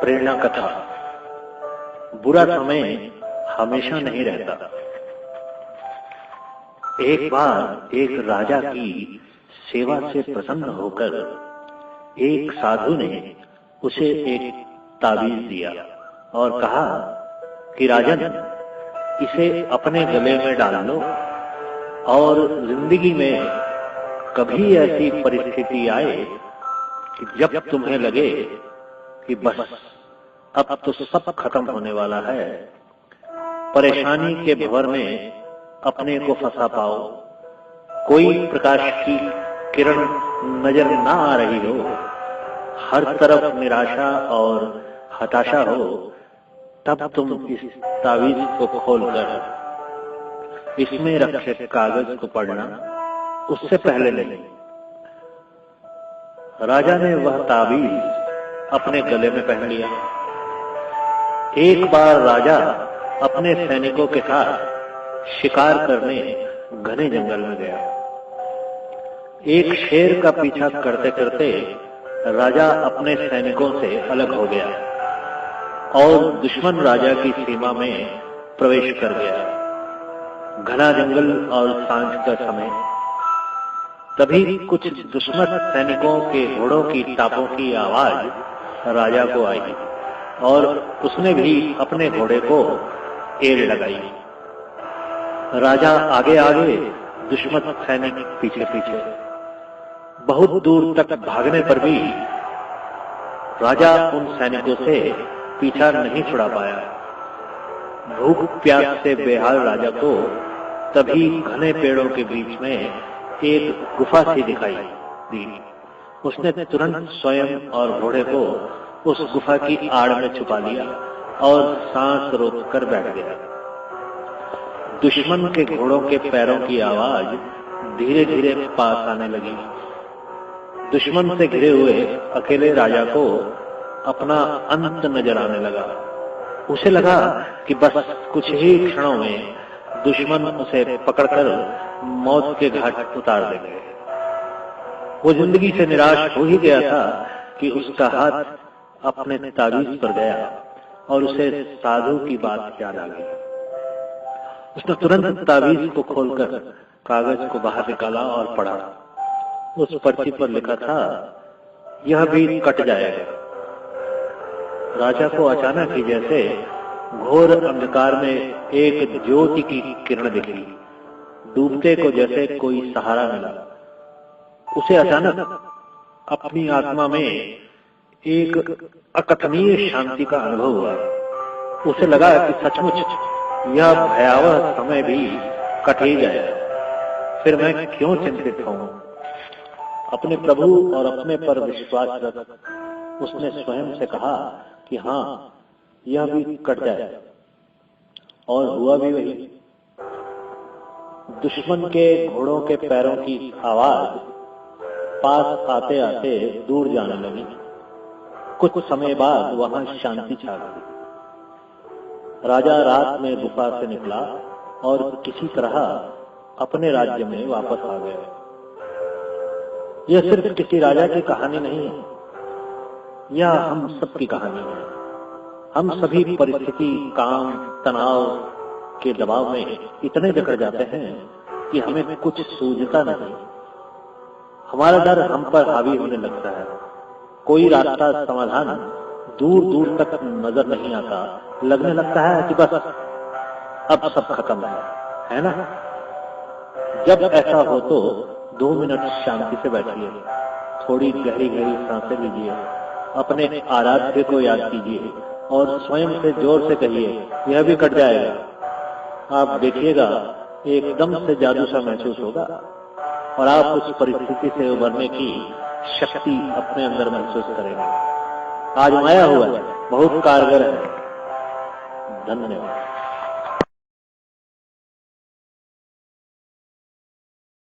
प्रेरणा कथा। बुरा समय हमेशा नहीं रहता। एक बार एक राजा की सेवा से प्रसन्न होकर एक साधु ने उसे एक ताबीज दिया और कहा कि राजन, इसे अपने गले में डाल लो और जिंदगी में कभी ऐसी परिस्थिति आए कि जब तुम्हें लगे कि बस अब तो सब खत्म होने वाला है, परेशानी के भंवर में अपने को फंसा पाओ, कोई प्रकाश की किरण नजर ना आ रही हो, हर तरफ निराशा और हताशा हो, तब तुम इस तावीज को खोलकर इसमें रखे कागज को पढ़ना, उससे पहले नहीं। राजा ने वह तावीज अपने गले में पहन लिया। एक बार राजा अपने सैनिकों के साथ शिकार करने घने जंगल में गया। एक शेर का पीछा करते करते राजा अपने सैनिकों से अलग हो गया और दुश्मन राजा की सीमा में प्रवेश कर गया। घना जंगल और सांझ का समय। तभी कुछ दुश्मन सैनिकों के घोड़ों की टापों की आवाज राजा को आई और उसने भी अपने घोड़े को एड़ लगाई। राजा आगे आगे, दुश्मन सैनिक पीछे पीछे। बहुत दूर तक भागने पर भी राजा उन सैनिकों से पीछा नहीं छुड़ा पाया। भूख प्यास से बेहाल राजा को तभी घने पेड़ों के बीच में एक गुफा सी दिखाई दी। उसने तुरंत स्वयं और घोड़े को उस गुफा की आड़ में छुपा लिया और सांस रोककर बैठ गया। दुश्मन के घोड़ों के पैरों की आवाज धीरे धीरे पास आने लगी। दुश्मन से घिरे हुए अकेले राजा को अपना अंत नजर आने लगा। उसे लगा कि बस कुछ ही क्षणों में दुश्मन उसे पकड़कर मौत के घाट उतार देंगे। वो जिंदगी से निराश हो ही गया था कि उसका हाथ अपने ताबीज पर गया और उसे साधु की बात याद आ गई। उसने तुरंत ताबीज को खोलकर कागज को बाहर निकाला और पढ़ा। उस पर्ची पर लिखा था, यह भी कट जाएगा। राजा को अचानक ही जैसे घोर अंधकार में एक ज्योति की किरण दिखी। डूबते को जैसे कोई सहारा मिला। उसे अचानक अपनी आत्मा में एक अकथनीय शांति का अनुभव हुआ। उसे लगा कि सचमुच यह भयावह समय भी कट ही जाएगा। फिर मैं क्यों चिंतित हूं? अपने प्रभु और अपने पर विश्वास रख उसने स्वयं से कहा कि हाँ, यह भी कट जाएगा। और हुआ भी वही। दुश्मन के घोड़ों के पैरों की आवाज पास आते आते दूर जाने लगी। कुछ समय बाद वहां शांति छा गई। राजा रात में गुफा से निकला और किसी तरह अपने राज्य में वापस आ गया। यह सिर्फ किसी राजा की कहानी नहीं है, यह हम सबकी कहानी है। हम सभी परिस्थिति, काम, तनाव के दबाव में इतने जकड़ जाते हैं कि हमें कुछ सूझता नहीं। हमारा डर हम पर हावी होने लगता है। कोई रास्ता, समाधान दूर दूर तक नजर नहीं आता। लगने लगता है कि बस अब सब खत्म है ना? जब ऐसा हो तो 2 मिनट शांति से बैठिए, थोड़ी गहरी गहरी सांसें लीजिए, अपने आराध्य को याद कीजिए और स्वयं से जोर से कहिए, यह भी कट जाएगा। आप देखिएगा एकदम से जादू सा महसूस होगा और आप उस परिस्थिति से उबरने की शक्ति अपने अंदर महसूस करेंगे। आजमाया हुआ है, बहुत कारगर है। धन्यवाद।